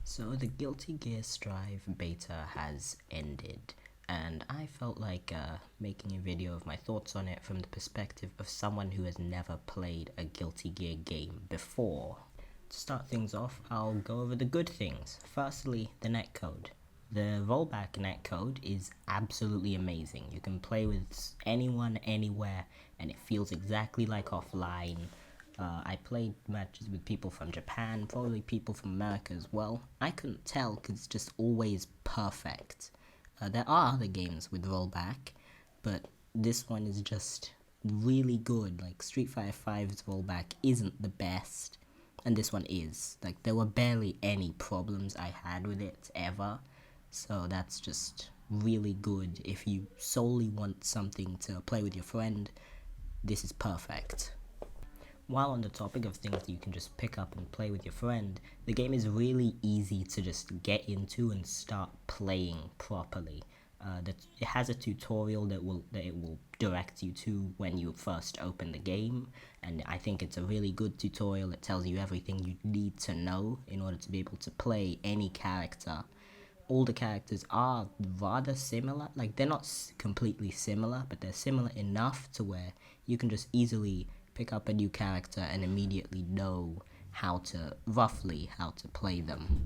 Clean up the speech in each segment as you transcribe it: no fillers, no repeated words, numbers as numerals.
So the Guilty Gear Strive beta has ended, and I felt like making a video of my thoughts on it from the perspective of someone who has never played a Guilty Gear game before. To start things off, I'll go over the good things. Firstly, the netcode. The rollback netcode is absolutely amazing. You can play with anyone, anywhere, and it feels exactly like offline. I played matches with people from Japan, probably people from America as well. I couldn't tell because it's just always perfect. There are other games with rollback, but this one is just really good. Like Street Fighter V's rollback isn't the best, and this one is. Like there were barely any problems I had with it ever, so that's just really good. If you solely want something to play with your friend, this is perfect. While on the topic of things that you can just pick up and play with your friend, the game is really easy to just get into and start playing properly. It has a tutorial that it will direct you to when you first open the game, and I think it's a really good tutorial. It tells you everything you need to know in order to be able to play any character. All the characters are rather similar, like they're not completely similar, but they're similar enough to where you can just easily pick up a new character and immediately know roughly how to play them.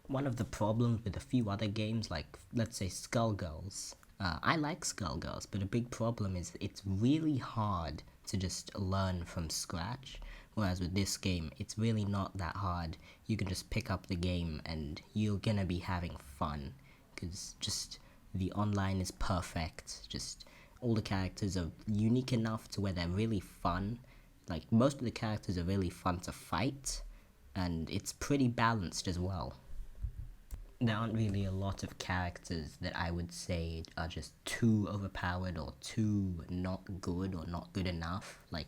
One of the problems with a few other games, like let's say Skullgirls, I like Skullgirls, but a big problem is it's really hard to just learn from scratch. Whereas with this game, it's really not that hard. You can just pick up the game and you're gonna be having fun. Because just the online is perfect. Just all the characters are unique enough to where they're really fun. Like most of the characters are really fun to fight. And it's pretty balanced as well. There aren't really a lot of characters that I would say are just too overpowered or too not good or not good enough. Like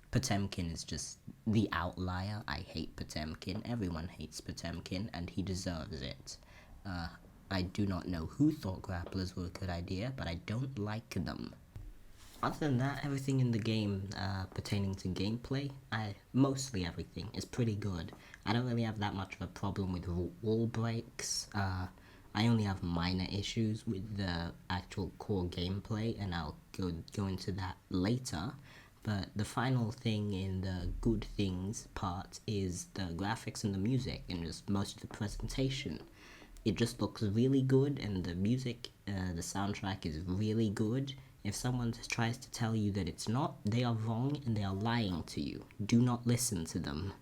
Potemkin is just the outlier. I hate Potemkin. Everyone hates Potemkin, and he deserves it. I do not know who thought grapplers were a good idea, but I don't like them. Other than that, everything in the game pertaining to gameplay, mostly everything, is pretty good. I don't really have that much of a problem with wall breaks. I only have minor issues with the actual core gameplay, and I'll go into that later. But the final thing in the good things part is the graphics and the music, and just most of the presentation. It just looks really good, and the music, the soundtrack is really good. If someone tries to tell you that it's not, they are wrong and they are lying to you. Do not listen to them.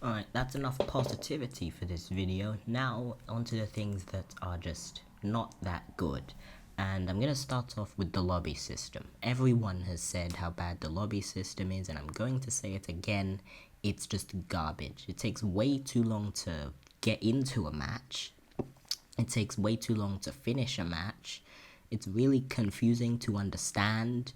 Alright, that's enough positivity for this video. Now, onto the things that are just not that good. And I'm going to start off with the lobby system. Everyone has said how bad the lobby system is, and I'm going to say it again. It's just garbage. It takes way too long to get into a match. It takes way too long to finish a match. It's really confusing to understand.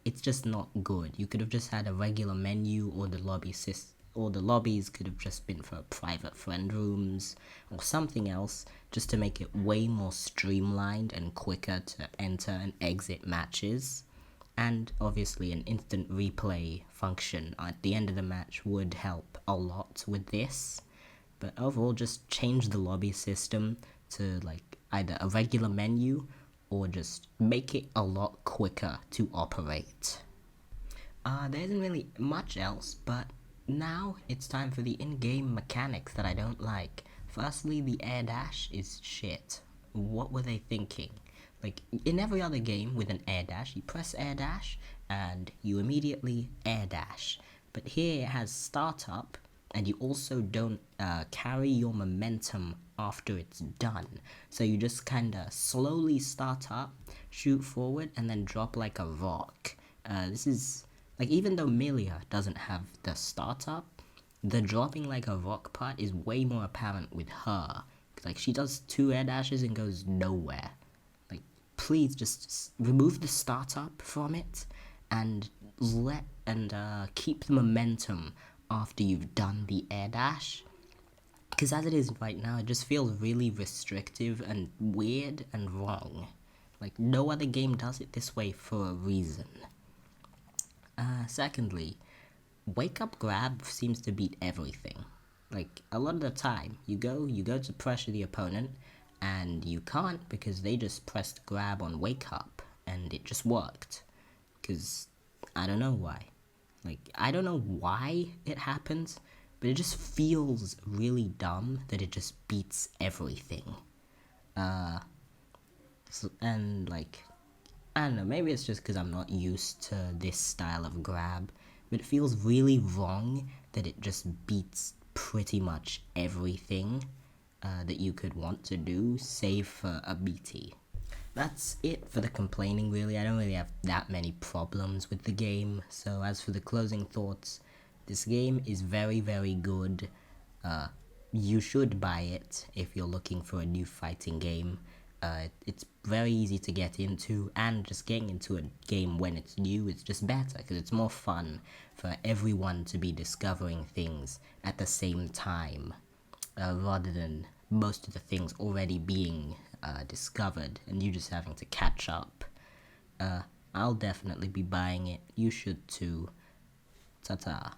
It's just not good. You could have just had a regular menu, or the lobbies could have just been for private friend rooms or something else, just to make it way more streamlined and quicker to enter and exit matches. And obviously an instant replay function at the end of the match would help a lot with this. But overall, just change the lobby system to like either a regular menu or just make it a lot quicker to operate. There isn't really much else, but now it's time for the in-game mechanics that I don't like. Firstly, the air dash is shit. What were they thinking? Like, in every other game with an air dash, you press air dash and you immediately air dash. But here it has startup, and you also don't carry your momentum after it's done. So you just kinda slowly start up, shoot forward, and then drop like a rock. This is, like, even though Milia doesn't have the startup, the dropping like a rock part is way more apparent with her. Like, she does 2 air dashes and goes nowhere. Like, please just remove the startup from it and keep the momentum after you've done the air dash. Because as it is right now, it just feels really restrictive and weird and wrong. Like, no other game does it this way for a reason. Secondly, wake up grab seems to beat everything. Like, a lot of the time, you go to pressure the opponent, and you can't because they just pressed grab on wake up, and it just worked. Because I don't know why. Like, I don't know why it happens, but it just feels really dumb that it just beats everything. And like, I don't know, maybe it's just because I'm not used to this style of grab, but it feels really wrong that it just beats pretty much everything that you could want to do, save for a BT. That's it for the complaining, really. I don't really have that many problems with the game. So as for the closing thoughts, this game is very, very good. You should buy it if you're looking for a new fighting game. It's very easy to get into, and just getting into a game when it's new is just better because it's more fun for everyone to be discovering things at the same time, rather than most of the things already being discovered and you just having to catch up. I'll definitely be buying it. You should too. Ta-ta.